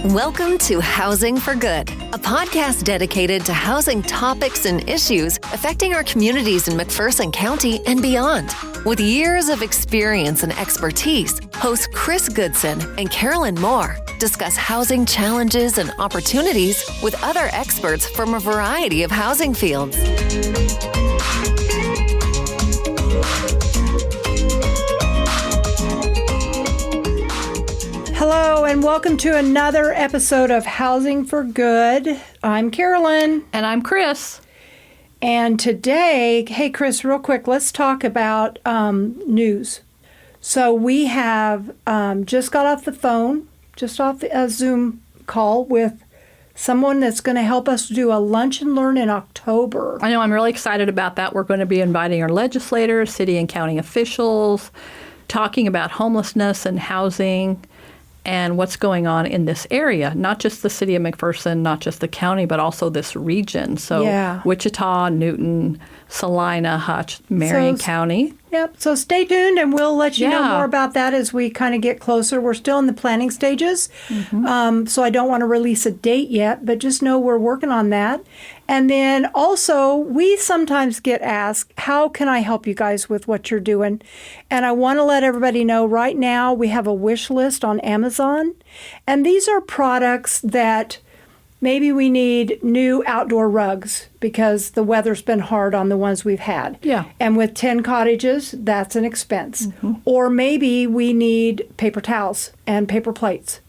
Welcome to Housing for Good, a podcast dedicated to housing topics and issues affecting our communities in McPherson County and beyond. With years of experience and expertise, hosts Chris Goodson and Karolyn Moore discuss housing challenges and opportunities with other experts from a variety of housing fields. Hello and welcome to another episode of Housing for Good. I'm Karolyn. And I'm Chris. And today, hey Chris, real quick, let's talk about news. So we have just got off the phone, just off a Zoom call with someone that's going to help us do a lunch and learn in October. I know, I'm really excited about that. We're going to be inviting our legislators, city and county officials, talking about homelessness and housing and what's going on in this area, not just the city of McPherson, not just the county, but also this region. So Wichita, Newton, Salina, Hutch, Marion County. Yep. So stay tuned and we'll let you know more about that as we kind of get closer. We're still in the planning stages. So I don't want to release a date yet, but just know we're working on that. And then also we sometimes get asked, how can I help you guys with what you're doing? And I want to let everybody know right now we have a wish list on Amazon. And these are products that maybe we need new outdoor rugs because the weather's been hard on the ones we've had. Yeah. And with 10 cottages, that's an expense. Or maybe we need paper towels and paper plates.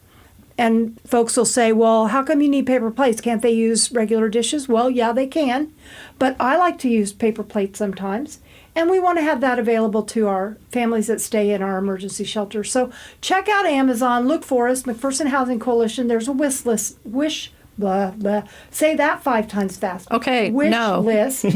And folks will say, well, how come you need paper plates? Can't they use regular dishes? Well, yeah, they can. But I like to use paper plates sometimes. And we want to have that available to our families that stay in our emergency shelter. So check out Amazon. Look for us, McPherson Housing Coalition. There's a wish blah, blah. Say that 5 times fast. Okay, wish list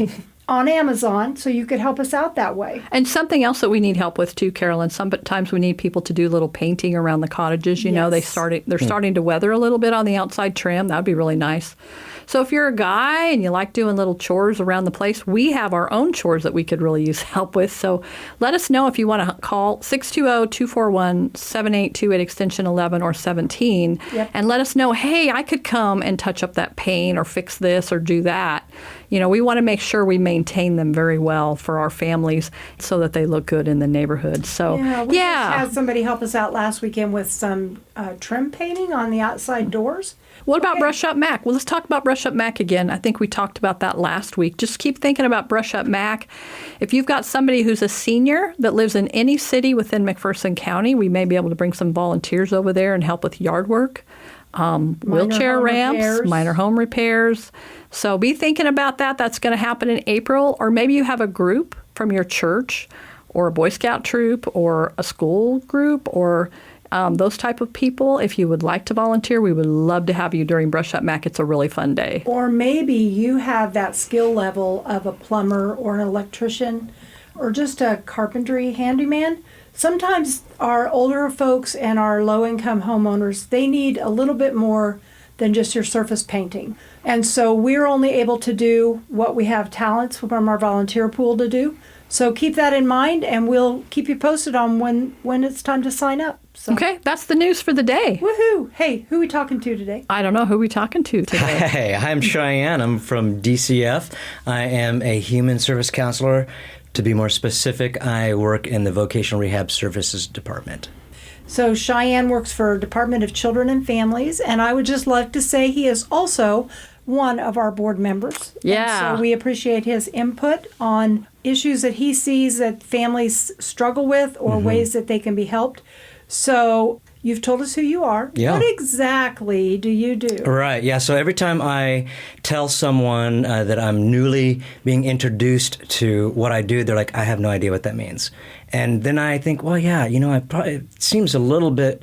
on Amazon, so you could help us out that way. And something else that we need help with too, Karolyn, sometimes we need people to do little painting around the cottages. You know, they're starting to weather a little bit on the outside trim. That would be really nice. So if you're a guy and you like doing little chores around the place, we have our own chores that we could really use help with. So let us know if you want to call 620-241-7828 extension 11 or 17 and let us know, hey, I could come and touch up that paint or fix this or do that. You know, we want to make sure we maintain them very well for our families so that they look good in the neighborhood. So, we just had somebody help us out last weekend with some trim painting on the outside doors. What about Brush Up Mac? Well, let's talk about Brush Up Mac again. I think we talked about that last week. Just keep thinking about Brush Up Mac. If you've got somebody who's a senior that lives in any city within McPherson County, we may be able to bring some volunteers over there and help with yard work, wheelchair ramps, minor home repairs. So be thinking about that. That's going to happen in April. Or maybe you have a group from your church or a Boy Scout troop or a school group or those type of people. If you would like to volunteer, we would love to have you during Brush Up Mac. It's a really fun day. Or maybe you have that skill level of a plumber or an electrician or just a carpentry handyman. Sometimes our older folks and our low-income homeowners, they need a little bit more than just your surface painting. And so we're only able to do what we have talents from our volunteer pool to do. So keep that in mind, and we'll keep you posted on when it's time to sign up. So. Okay, that's the news for the day. Woohoo! Hey, who are we talking to today? I don't know. Who are we talking to today? Hey, I'm Cheyenne. I'm from DCF. I am a human service counselor. To be more specific, I work in the Vocational Rehab Services Department. So Cheyenne works for Department of Children and Families, and I would just like to say he is also one of our board members. Yeah. And so we appreciate his input on issues that he sees that families struggle with or ways that they can be helped. So you've told us who you are. Yeah. What exactly do you do? Right. Yeah. So every time I tell someone that I'm newly being introduced to what I do, they're like, I have no idea what that means. And then I think, well, yeah, you know, it seems a little bit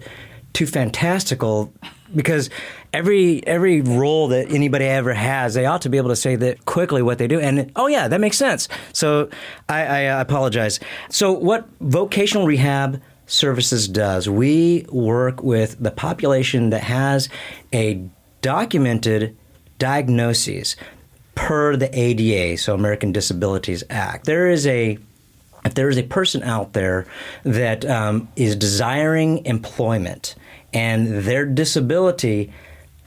too fantastical because every role that anybody ever has, they ought to be able to say that quickly what they do. And, oh, yeah, that makes sense. So I apologize. So what vocational rehab services does, we work with the population that has a documented diagnoses per the ADA, so American Disabilities Act. If there is a person out there that is desiring employment and their disability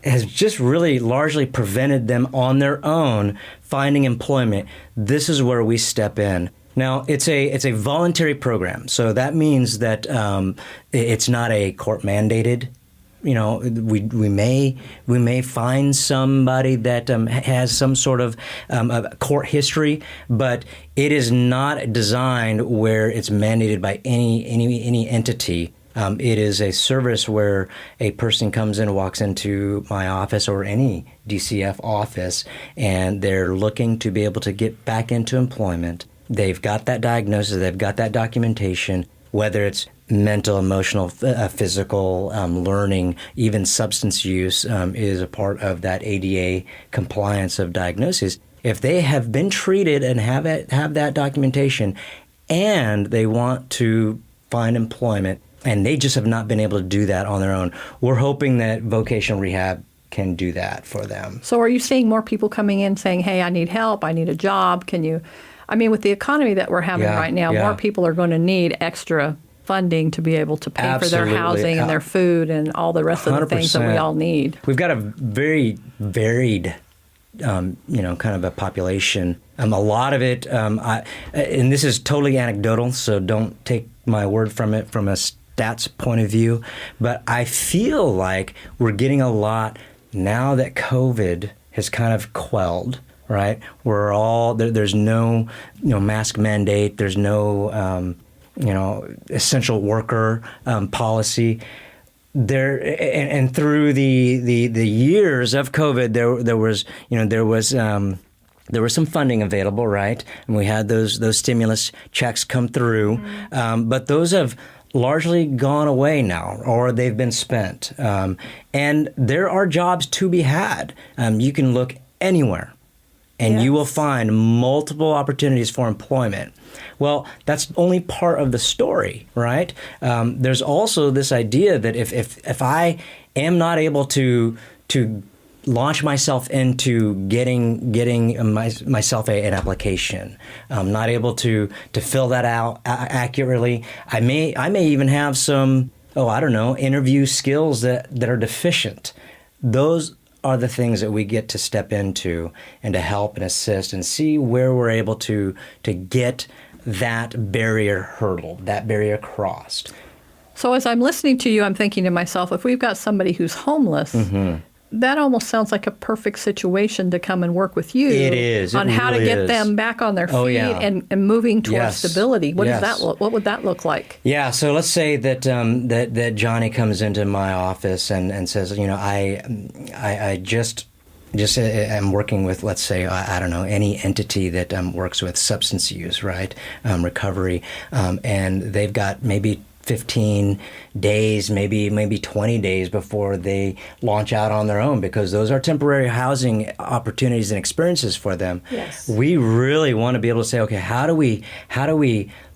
has just really largely prevented them on their own finding employment, this is where we step in. Now, it's a voluntary program, so that means that it's not a court mandated. We may find somebody that has some sort of a court history, but it is not designed where it's mandated by any entity. It is a service where a person comes in, walks into my office or any DCF office, and they're looking to be able to get back into employment. They've got that diagnosis, they've got that documentation, whether it's mental, emotional, physical, learning, even substance use is a part of that ADA compliance of diagnosis. If they have been treated and have that documentation and they want to find employment and they just have not been able to do that on their own, we're hoping that vocational rehab can do that for them. So are you seeing more people coming in saying, hey, I need help, I need a job, can you... I mean, with the economy that we're having right now, more people are going to need extra funding to be able to pay for their housing and their food and all the rest of the things that we all need. We've got a very varied, kind of a population. A lot of it, and this is totally anecdotal, so don't take my word from it from a stats point of view, but I feel like we're getting a lot now that COVID has kind of quelled. Right, we're all there's no mask mandate. There's no essential worker policy. There and through the years of COVID, there was some funding available, right? And we had those stimulus checks come through, but those have largely gone away now, or they've been spent. And there are jobs to be had. You can look anywhere. And you will find multiple opportunities for employment. Well, that's only part of the story, right? There's also this idea that if I am not able to launch myself into getting myself an application, I'm not able to fill that out accurately, I may even have some interview skills that are deficient. Those are the things that we get to step into and to help and assist and see where we're able to get that barrier hurdled, that barrier crossed. So as I'm listening to you, I'm thinking to myself, if we've got somebody who's homeless, that almost sounds like a perfect situation to come and work with you. It is. On how to get them back on their feet and moving towards stability. What does that look? What would that look like? Yeah. So let's say that that Johnny comes into my office and says, I just am working with, let's say, any entity that works with substance use, right, recovery, and they've got maybe 15 days, maybe 20 days before they launch out on their own, because those are temporary housing opportunities and experiences for them. Yes. We really want to be able to say, okay, how do we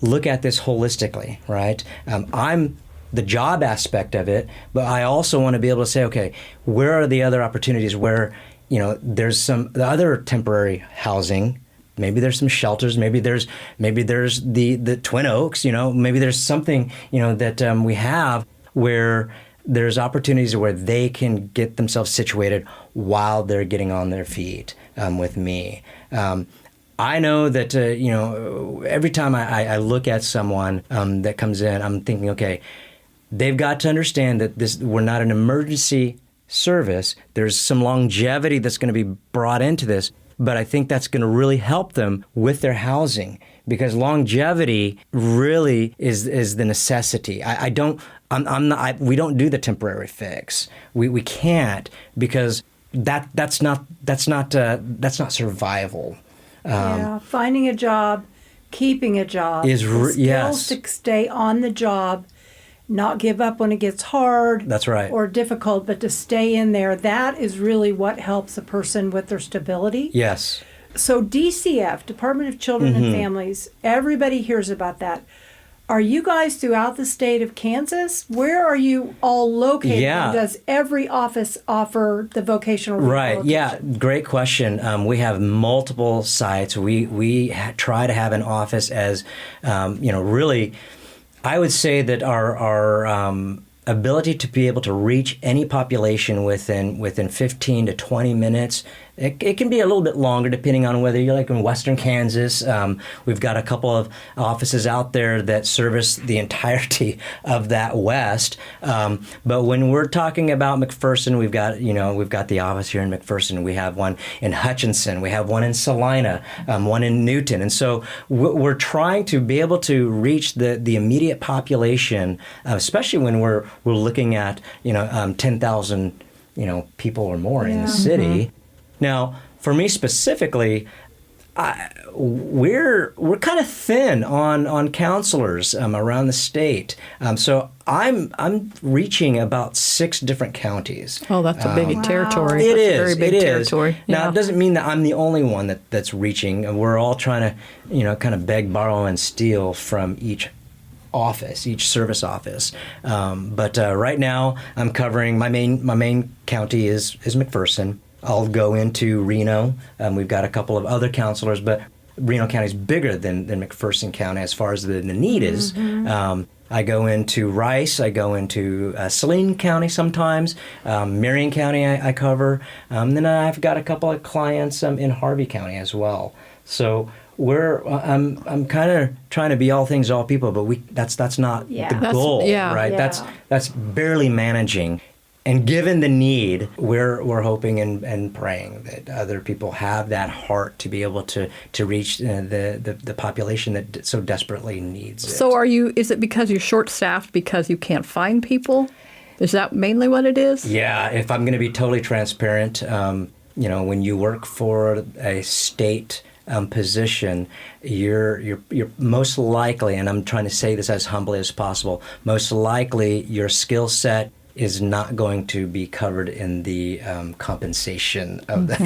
look at this holistically, right? I'm the job aspect of it, but I also want to be able to say, okay, where are the other opportunities where, there's the other temporary housing. Maybe there's some shelters. Maybe there's the Twin Oaks. Maybe there's something that we have where there's opportunities where they can get themselves situated while they're getting on their feet with me. I know that every time I look at someone that comes in, I'm thinking, okay, they've got to understand that we're not an emergency service. There's some longevity that's going to be brought into this. But I think that's going to really help them with their housing, because longevity really is the necessity. We don't do the temporary fix. We can't, because that's not survival. Finding a job, keeping a job, is skills to stay on the job. Not give up when it gets hard. That's right. Or difficult, but to stay in there. That is really what helps a person with their stability. Yes. So DCF, Department of Children and Families, everybody hears about that. Are you guys throughout the state of Kansas? Where are you all located? Yeah. Does every office offer the vocational rehabilitation? Right. Yeah. Great question. We have multiple sites. We try to have an office as, really. I would say that our ability to be able to reach any population within 15 to 20 minutes. It can be a little bit longer depending on whether you're like in western Kansas. We've got a couple of offices out there that service the entirety of that west. But when we're talking about McPherson, we've got the office here in McPherson. We have one in Hutchinson. We have one in Salina, one in Newton. And so we're trying to be able to reach the immediate population, especially when we're looking at 10,000 people or more in the city. Mm-hmm. Now, for me specifically, we're kind of thin on counselors around the state. So I'm reaching about 6 different counties. Oh, that's a big territory. It that's is. A very big territory. Now, it doesn't mean that I'm the only one that's reaching. We're all trying to, kind of beg, borrow, and steal from each office, each service office. But right now, I'm covering my main county is McPherson. I'll go into Reno. We've got a couple of other counselors, but Reno County is bigger than McPherson County as far as the need is. Mm-hmm. I go into Rice. I go into Saline County sometimes. Marion County I cover. Then I've got a couple of clients in Harvey County as well. So I'm kind of trying to be all things to all people, but that's not the goal, right? Yeah. That's barely managing. And given the need, we're hoping and praying that other people have that heart to be able to reach the population that so desperately needs it. So is it because you're short-staffed because you can't find people? Is that mainly what it is? Yeah, if I'm going to be totally transparent, when you work for a state position, you're most likely, and I'm trying to say this as humbly as possible, most likely your skill set is not going to be covered in the compensation of that.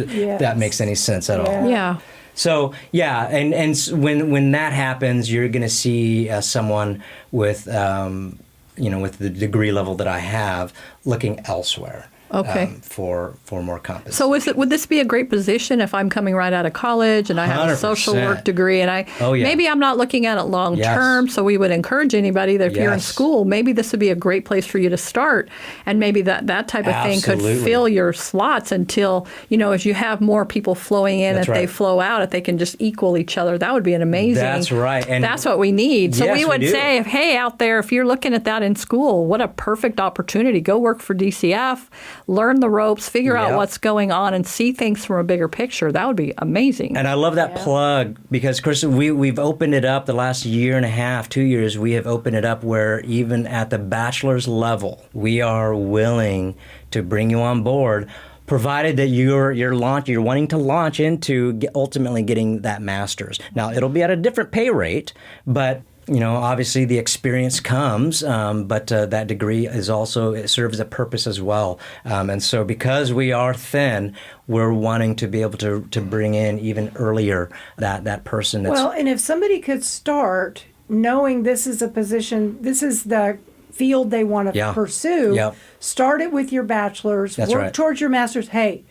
Yes. That makes any sense at all. Yeah. So and when that happens, you're going to see someone with with the degree level that I have looking elsewhere. Okay. For more compensation. So would this be a great position if I'm coming right out of college and I have 100%. A social work degree and maybe I'm not looking at it long term, so we would encourage anybody that if you're in school, maybe this would be a great place for you to start, and maybe that type of thing could fill your slots until, as you have more people flowing in, they flow out, if they can just equal each other, that would be an amazing. That's right. And that's what we need. So we would say, hey, out there, if you're looking at that in school, what a perfect opportunity. Go work for DCF. Learn the ropes, figure out what's going on, and see things from a bigger picture. That would be amazing. And I love that plug because, Chris, we've opened it up the last year and a half, 2 years. We have opened it up where even at the bachelor's level, we are willing to bring you on board, provided that you're wanting to launch into ultimately getting that master's. Now, it'll be at a different pay rate, but obviously the experience comes, but that degree it serves a purpose as well. And so because we are thin, we're wanting to be able to bring in even earlier that person. And if somebody could start knowing this is a position, this is the field they want to pursue, start it with your bachelor's, work towards your master's. Hey,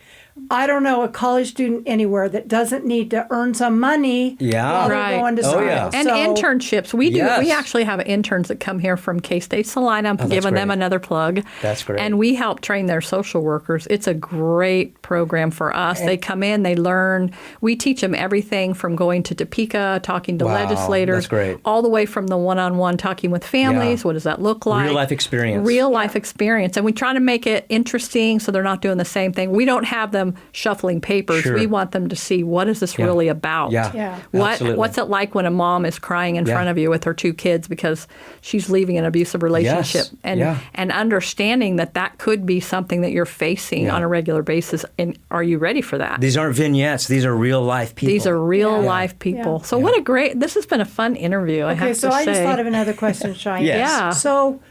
I don't know a college student anywhere that doesn't need to earn some money while they're going to school. And internships. We do. We actually have interns that come here from K-State Salina. I'm giving them another plug. That's great. And we help train their social workers. It's a great program for us. They come in, they learn. We teach them everything from going to Topeka, talking to legislators, all the way from the one-on-one talking with families. What does that look like? Real life experience. Real life experience. And we try to make it interesting so they're not doing the same thing. We don't have them shuffling papers. We want them to see, what is this really about? What's it like when a mom is crying in front of you with her 2 kids because she's leaving an abusive relationship, and understanding that could be something that you're facing on a regular basis, and are you ready for that? These aren't vignettes. These are real life people. These are real life people. So this has been a fun interview, I have to say. I just thought of another question, Cheyenne. So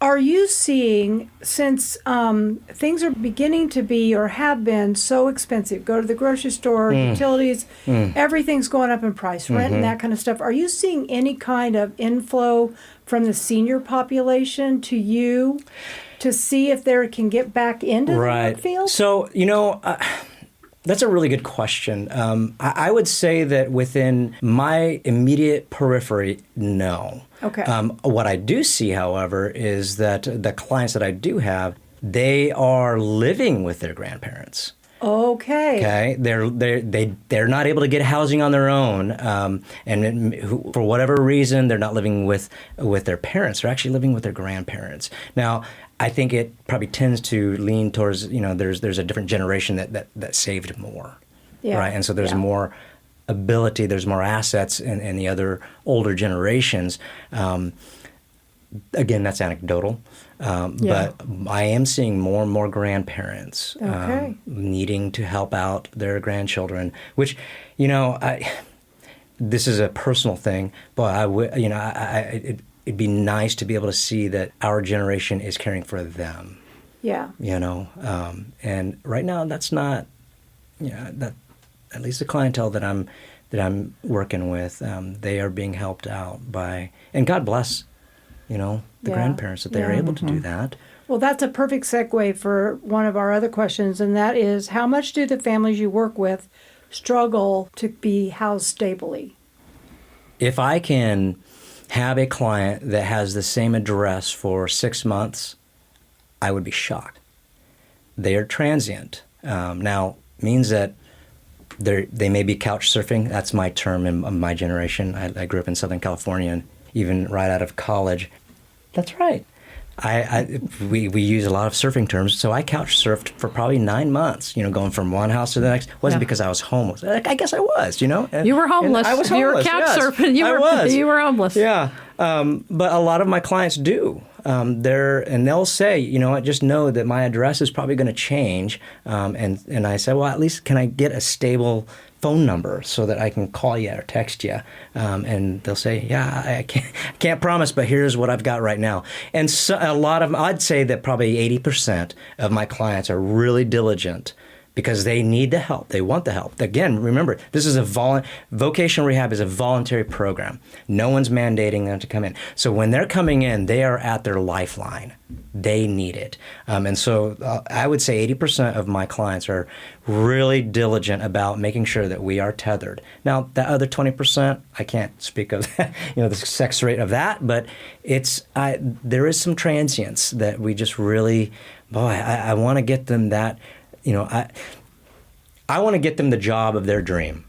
are you seeing, since things are beginning to be or have been so expensive, go to the grocery store, utilities, everything's going up in price, rent and that kind of stuff, are you seeing any kind of inflow from the senior population to you to see if they can get back into the work field? So, That's a really good question. I would say that within my immediate periphery, no. Okay. What I do see, however, is that the clients that I do have, they are living with their grandparents. Okay. Okay, they're not able to get housing on their own, and for whatever reason, they're not living with their parents. They're actually living with their grandparents. Now, I think it probably tends to lean towards, there's a different generation that saved more, right? And so there's more ability, there's more assets in the other older generations. Again, that's anecdotal, but I am seeing more and more grandparents needing to help out their grandchildren, which, this is a personal thing, but it'd be nice to be able to see that our generation is caring for them. Yeah. And right now that's not, that at least the clientele that I'm working with, they are being helped out by, and God bless, the grandparents that they are able to do that. Well, that's a perfect segue for one of our other questions, and that is, how much do the families you work with struggle to be housed stably? If I can have a client that has the same address for 6 months, I would be shocked. They are transient. Now, means that they may be couch surfing. That's my term in my generation. I grew up in Southern California, and even right out of college. That's right. We use a lot of surfing terms, so I couch surfed for probably 9 months, going from one house to the next. It wasn't because I was homeless. I guess I was, You were homeless. I was homeless. You were couch surfing. You were homeless. Yeah. But a lot of my clients do. They'll say, just know that my address is probably going to change. And I say, well, at least can I get a stable phone number so that I can call you or text you? And they'll say, yeah, I can't promise, but here's what I've got right now. And so a lot of them, I'd say that probably 80% of my clients are really diligent because they need the help. They want the help. Again, remember, this is vocational rehab is a voluntary program. No one's mandating them to come in. So when they're coming in, they are at their lifeline. They need it. And so I would say 80% of my clients are really diligent about making sure that we are tethered. Now, that other 20%, I can't speak of the success rate of that, but there is some transience that we just really, I want to get them that. I want to get them the job of their dream.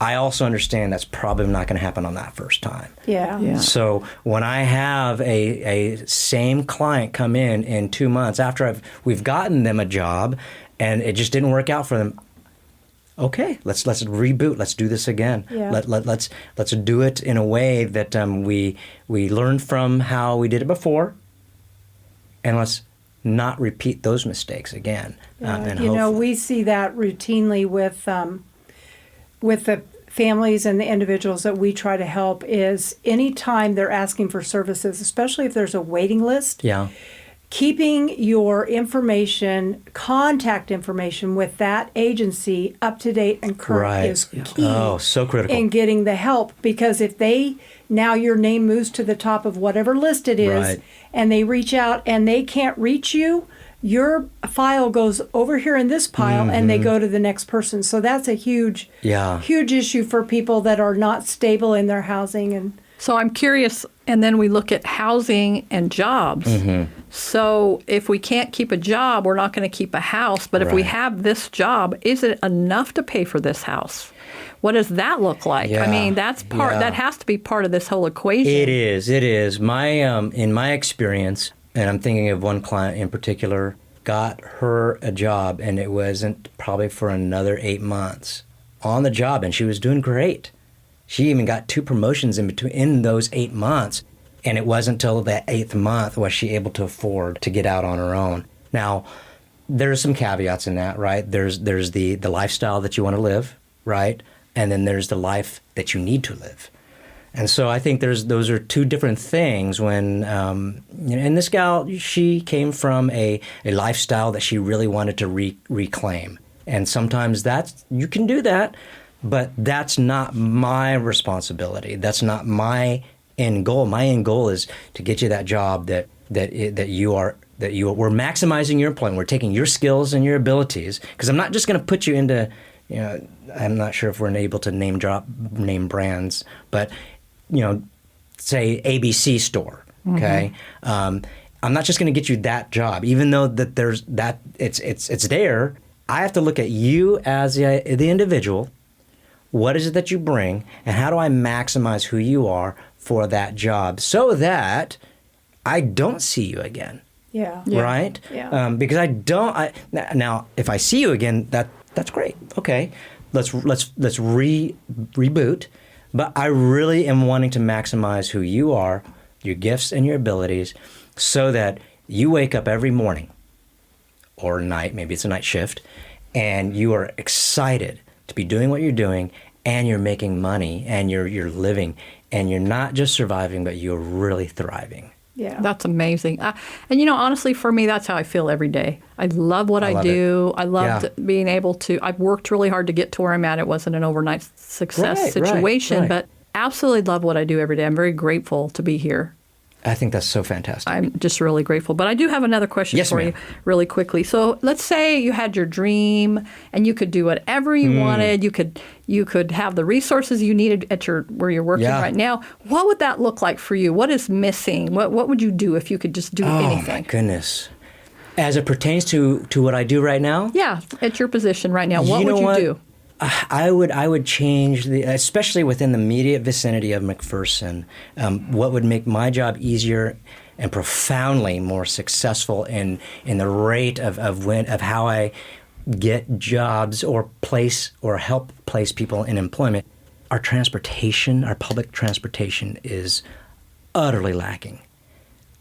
I also understand that's probably not going to happen on that first time. Yeah. So when I have a same client come in 2 months after we've gotten them a job and it just didn't work out for them, okay, let's reboot. Let's do this again. Yeah. Let's do it in a way that we learned from how we did it before, and let's not repeat those mistakes again. We see that routinely with the families and the individuals that we try to help is anytime they're asking for services, especially if there's a waiting list, keeping your contact information with that agency up to date and current is key. Oh, so critical. In getting the help, because if now your name moves to the top of whatever list it is, and they reach out and they can't reach you, your file goes over here in this pile and they go to the next person. So that's a huge issue for people that are not stable in their housing. So I'm curious, and then we look at housing and jobs. So if we can't keep a job, we're not going to keep a house. But if we have this job, is it enough to pay for this house? What does that look like? Yeah. I mean, that has to be part of this whole equation. It is. In my experience, and I'm thinking of one client in particular, got her a job, and it wasn't probably for another 8 months on the job, and she was doing great. She even got 2 promotions in those 8 months, and it wasn't until that 8th month was she able to afford to get out on her own. Now, there's some caveats in that, right? There's the lifestyle that you want to live, right? And then there's the life that you need to live. And so I think those are 2 different things when, and this gal, she came from a lifestyle that she really wanted to reclaim. And sometimes you can do that, but that's not my responsibility. That's not my end goal. My end goal is to get you that job that that we're maximizing your employment. We're taking your skills and your abilities, because I'm not just going to put you into, I'm not sure if we're able to name brands, but say ABC store. Okay, I'm not just going to get you that job, even though that there's that it's there. I have to look at you as the individual. What is it that you bring, and how do I maximize who you are for that job so that I don't see you again? Yeah. Right? Yeah. Because now, if I see you again, that's great. Okay, let's reboot. But I really am wanting to maximize who you are, your gifts and your abilities, so that you wake up every morning or night, maybe it's a night shift, and you are excited to be doing what you're doing, and you're making money, and you're living, and you're not just surviving, but you're really thriving. Yeah. That's amazing. And honestly, for me, that's how I feel every day. I love what I do. I love being able to, I've worked really hard to get to where I'm at. It wasn't an overnight success situation, but absolutely love what I do every day. I'm very grateful to be here. I think that's so fantastic. I'm just really grateful. But I do have another question for you really quickly. So let's say you had your dream and you could do whatever you wanted. You could have the resources you needed at where you're working right now. What would that look like for you? What is missing? What would you do if you could just do anything? Oh, my goodness. As it pertains to what I do right now? Yeah, at your position right now. What would you do? I would change especially within the immediate vicinity of McPherson. What would make my job easier and profoundly more successful in the rate of how I get jobs or help place people in employment. Our public transportation is utterly lacking.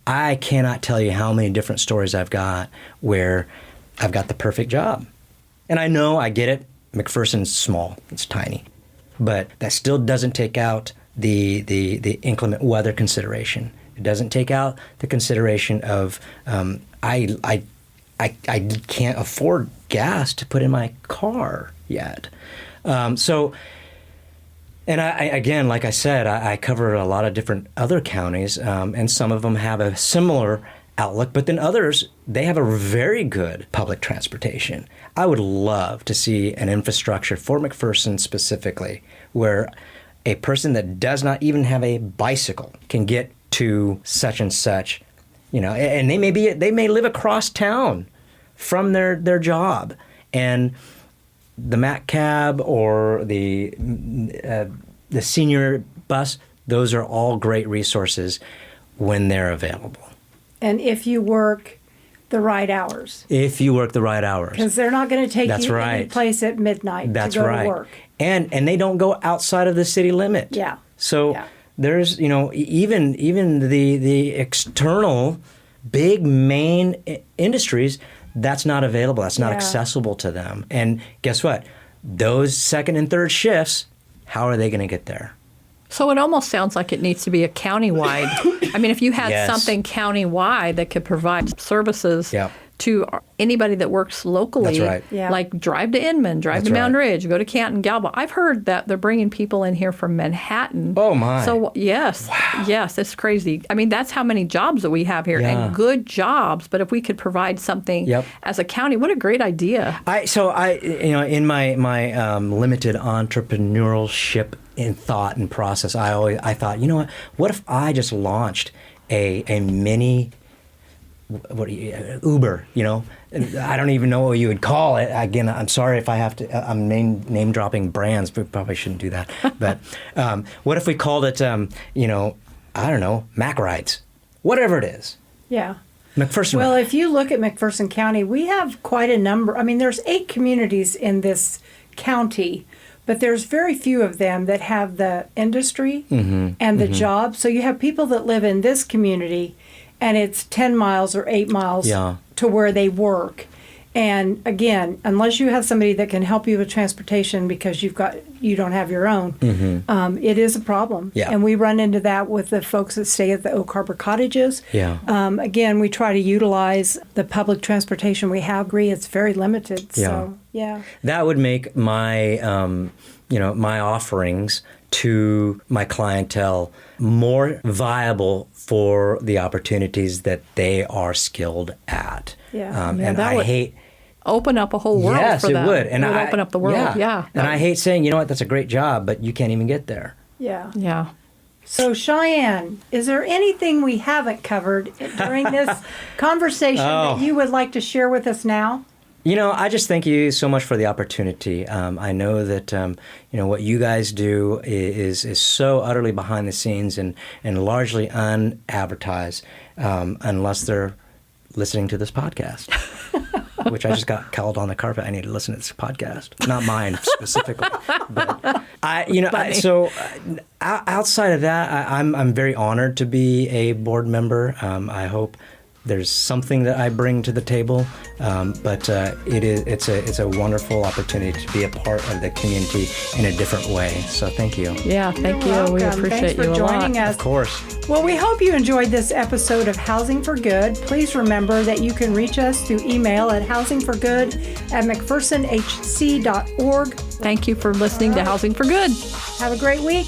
I cannot tell you how many different stories I've got where I've got the perfect job, and I get it. McPherson's small, it's tiny, but that still doesn't take out the inclement weather consideration. It doesn't take out the consideration of I can't afford gas to put in my car yet. And I again, like I said, I cover a lot of different other counties, and some of them have a similar outlook, but then others, they have a very good public transportation. I would love to see an infrastructure for McPherson specifically where a person that does not even have a bicycle can get to such and such, and they may live across town from their job, and the Mac cab or the senior bus, those are all great resources when they're available. And if you work the right hours. Because they're not going to take you any place at midnight to go to work. And they don't go outside of the city limit. Yeah. So there's, even the external big main industries, that's not available. That's not accessible to them. And guess what? Those second and third shifts, how are they going to get there? So it almost sounds like it needs to be a countywide. I mean, if you had something countywide that could provide services to anybody that works locally, like drive to Inman, drive to Mountain Ridge, go to Canton, Galba. I've heard that they're bringing people in here from Manhattan. Oh, my. So, yes, it's crazy. I mean, that's how many jobs that we have here, and good jobs. But if we could provide something as a county, what a great idea. In my limited entrepreneurship in thought and process, I thought, what if I just launched a mini Uber, I don't even know what you would call it. Again, I'm sorry if I have to, I'm name dropping brands, but probably shouldn't do that. But what if we called it, I don't know, Mac Rides, whatever it is. Yeah. McPherson. Well, if you look at McPherson County, we have quite a number. I mean, there's 8 communities in this county, but there's very few of them that have the industry and the jobs. So you have people that live in this community, and it's 10 miles or 8 miles to where they work. And again, unless you have somebody that can help you with transportation because you don't have your own, it is a problem. Yeah. And we run into that with the folks that stay at the Oak Harbor Cottages. Yeah. Again, we try to utilize the public transportation we have. It's very limited. So, that would make my my offerings to my clientele more viable for the opportunities that they are skilled at. And I hate... Open up a whole world for them. Yes, it would. And it would open up the world, And I hate saying, you know what, that's a great job, but you can't even get there. Yeah. So, Cheyenne, is there anything we haven't covered during this conversation that you would like to share with us now? You know, I just thank you so much for the opportunity. I know that, what you guys do is so utterly behind the scenes and largely unadvertised, unless they're listening to this podcast, which I just got called on the carpet. I need to listen to this podcast, not mine specifically. But outside of that, I'm very honored to be a board member. I hope there's something that I bring to the table, but it's a wonderful opportunity to be a part of the community in a different way. So thank you. Yeah, thank you. Welcome. We appreciate Thanks you for a lot. joining us. Of course. Well, we hope you enjoyed this episode of Housing for Good. Please remember that you can reach us through email at housingforgood@mcphersonhc.org. Thank you for listening to Housing for Good. Have a great week.